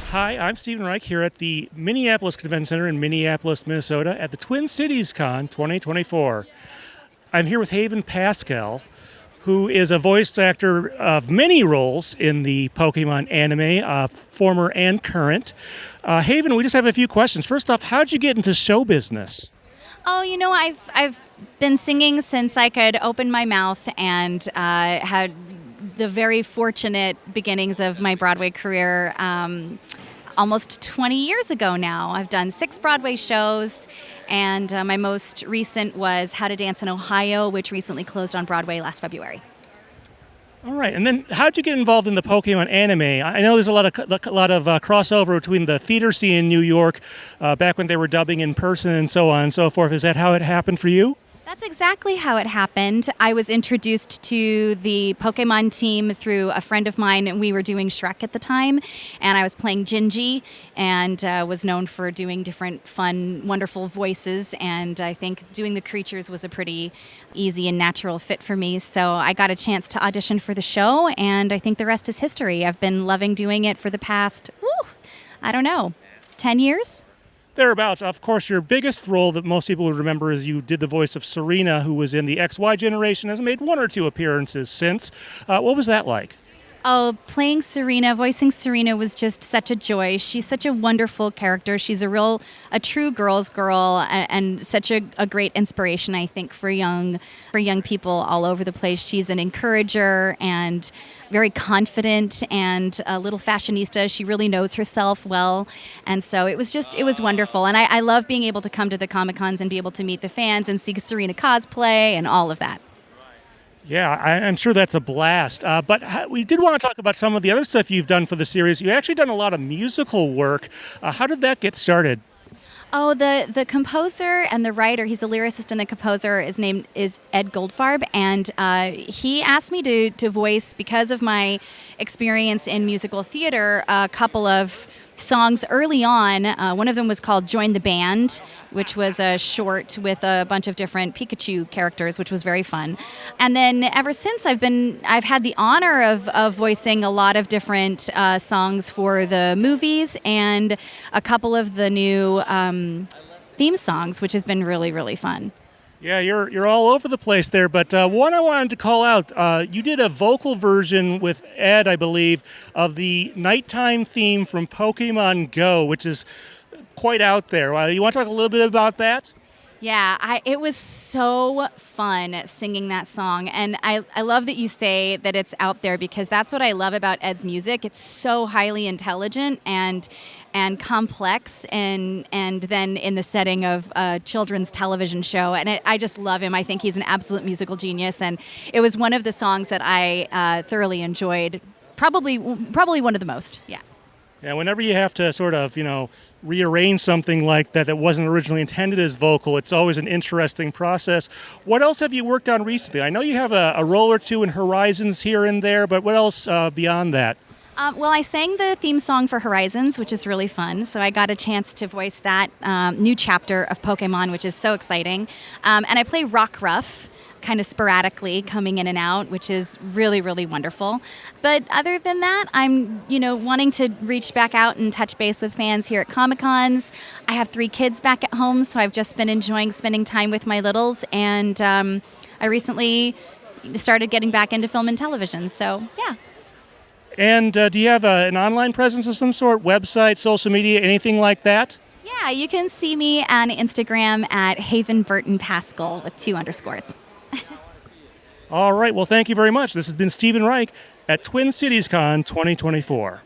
Hi, I'm Stephen Reich here at the Minneapolis Convention Center in Minneapolis, Minnesota at the Twin Cities Con 2024. I'm here with Haven Paschall, who is a voice actor of many roles in the Pokémon anime, former and current. Haven, we just have a few questions. First off, how'd you get into show business? Oh, I've been singing since I could open my mouth, and had the very fortunate beginnings of my Broadway career almost 20 years ago now. I've done 6 Broadway shows, and my most recent was How to Dance in Ohio, which recently closed on Broadway last February. All right, and then how'd you get involved in the Pokemon anime? I know there's a lot of crossover between the theater scene in New York, back when they were dubbing in person and so on and so forth. Is that how it happened for you? That's exactly how it happened. I was introduced to the Pokémon team through a friend of mine, and we were doing Shrek at the time, and I was playing Gingy, and was known for doing different fun, wonderful voices, and I think doing the creatures was a pretty easy and natural fit for me, so I got a chance to audition for the show, and I think the rest is history. I've been loving doing it for the past, 10 years? Thereabouts. Of course, your biggest role that most people would remember is you did the voice of Serena, who was in the XY generation, has made 1 or 2 appearances since. What was that like? Oh, playing Serena, voicing Serena was just such a joy. She's such a wonderful character. She's a true girl's girl, and such a great inspiration, I think, for young people all over the place. She's an encourager and very confident and a little fashionista. She really knows herself well. And so it was wonderful. And I love being able to come to the Comic-Cons and be able to meet the fans and see Serena cosplay and all of that. Yeah, I'm sure that's a blast. But we did want to talk about some of the other stuff you've done for the series. You've actually done a lot of musical work. How did that get started? Oh, the composer and the writer, he's the lyricist and the composer, his name is Ed Goldfarb, and he asked me to voice, because of my experience in musical theater, a couple of songs early on. One of them was called Join the Band, which was a short with a bunch of different Pikachu characters, which was very fun. And then ever since, I've had the honor of voicing a lot of different songs for the movies and a couple of the new theme songs, which has been really, really fun. Yeah, you're all over the place there, but one I wanted to call out, you did a vocal version with Ed, I believe, of the nighttime theme from Pokemon Go, which is quite out there. You want to talk a little bit about that? Yeah, it was so fun singing that song. And I love that you say that it's out there, because that's what I love about Ed's music. It's so highly intelligent and complex, and then in the setting of a children's television show. And I just love him. I think he's an absolute musical genius. And it was one of the songs that I thoroughly enjoyed. Probably one of the most, yeah. Yeah, whenever you have to sort of, rearrange something like that wasn't originally intended as vocal, it's always an interesting process. What else have you worked on recently? I know you have a role or 2 in Horizons here and there, but what else beyond that? Well, I sang the theme song for Horizons, which is really fun. So I got a chance to voice that new chapter of Pokemon, which is so exciting. And I play Rock Ruff, kind of sporadically coming in and out, which is really, really wonderful. But other than that, I'm, wanting to reach back out and touch base with fans here at Comic-Cons. I have 3 kids back at home, so I've just been enjoying spending time with my littles. And I recently started getting back into film and television, so yeah. And do you have an online presence of some sort, website, social media, anything like that? Yeah, you can see me on Instagram at Haven Paschall with 2 underscores. All right. Well, thank you very much. This has been Stephen Reich at Twin Cities Con 2024.